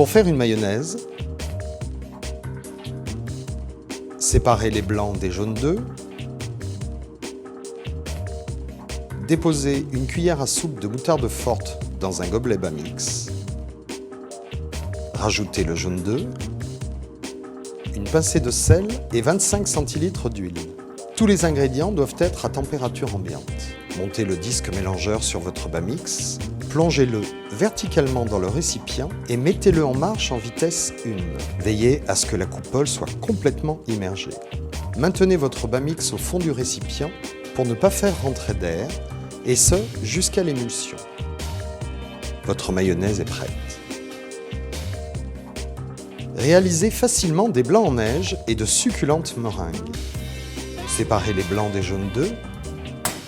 Pour faire une mayonnaise, séparez les blancs des jaunes d'œufs. Déposez une cuillère à soupe de moutarde forte dans un gobelet Bamix. Rajoutez le jaune d'œuf, une pincée de sel et 25 centilitres d'huile. Tous les ingrédients doivent être à température ambiante. Montez le disque mélangeur sur votre Bamix, plongez-le verticalement dans le récipient et mettez-le en marche en vitesse 1. Veillez à ce que la coupole soit complètement immergée. Maintenez votre Bamix au fond du récipient pour ne pas faire rentrer d'air, et ce jusqu'à l'émulsion. Votre mayonnaise est prête. Réalisez facilement des blancs en neige et de succulentes meringues. Séparez les blancs des jaunes d'œufs.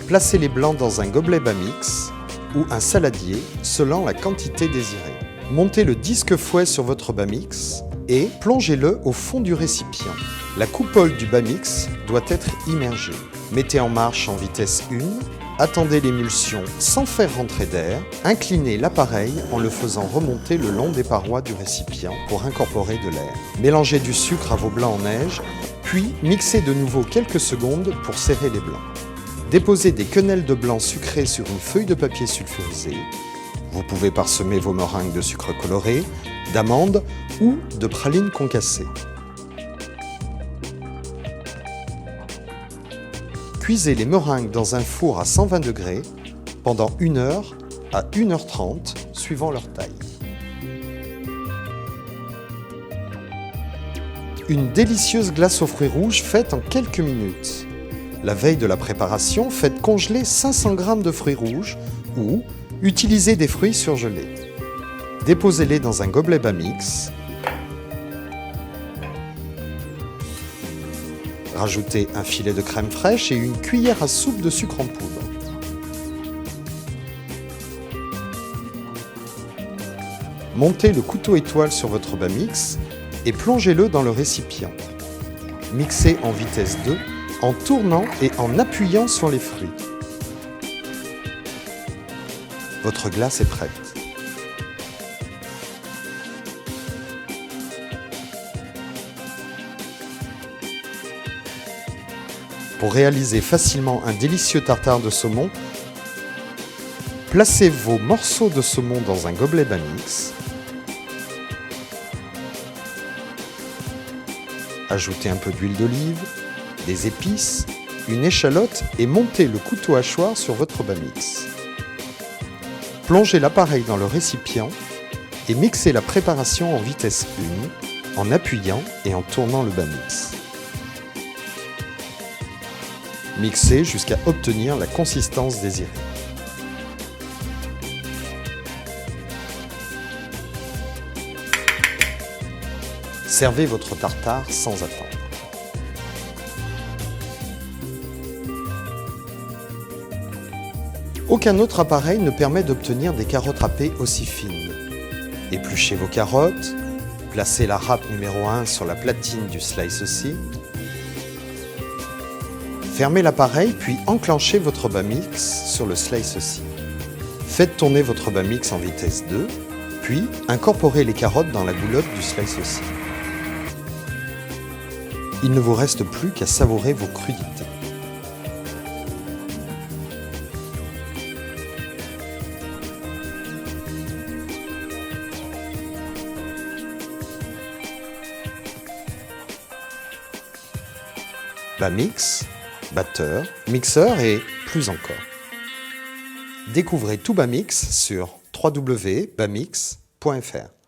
Placez les blancs dans un gobelet Bamix ou un saladier selon la quantité désirée. Montez le disque fouet sur votre Bamix et plongez-le au fond du récipient. La coupole du Bamix doit être immergée. Mettez en marche en vitesse 1. Attendez l'émulsion sans faire rentrer d'air. Inclinez l'appareil en le faisant remonter le long des parois du récipient pour incorporer de l'air. Mélangez du sucre à vos blancs en neige, puis mixez de nouveau quelques secondes pour serrer les blancs. Déposez des quenelles de blanc sucré sur une feuille de papier sulfurisé. Vous pouvez parsemer vos meringues de sucre coloré, d'amandes ou de pralines concassées. Cuisez les meringues dans un four à 120 degrés pendant 1 heure à 1h30 suivant leur taille. Une délicieuse glace aux fruits rouges faite en quelques minutes. La veille de la préparation, faites congeler 500 g de fruits rouges ou utilisez des fruits surgelés. Déposez-les dans un gobelet Bamix. Rajoutez un filet de crème fraîche et une cuillère à soupe de sucre en poudre. Montez le couteau étoile sur votre Bamix et plongez-le dans le récipient. Mixez en vitesse 2 en tournant et en appuyant sur les fruits. Votre glace est prête. Pour réaliser facilement un délicieux tartare de saumon, placez vos morceaux de saumon dans un gobelet Bamix. Ajoutez un peu d'huile d'olive, des épices, une échalote et montez le couteau hachoir sur votre Bamix. Plongez l'appareil dans le récipient et mixez la préparation en vitesse 1 en appuyant et en tournant le Bamix. Mixez jusqu'à obtenir la consistance désirée. Servez votre tartare sans attendre. Aucun autre appareil ne permet d'obtenir des carottes râpées aussi fines. Épluchez vos carottes, placez la râpe numéro 1 sur la platine du Slice-C. Fermez l'appareil puis enclenchez votre Bamix sur le Slice-C. Faites tourner votre Bamix en vitesse 2, puis incorporez les carottes dans la goulotte du Slice-C. Il ne vous reste plus qu'à savourer vos crudités. Bamix, batteur, mixeur et plus encore. Découvrez tout Bamix sur www.bamix.fr.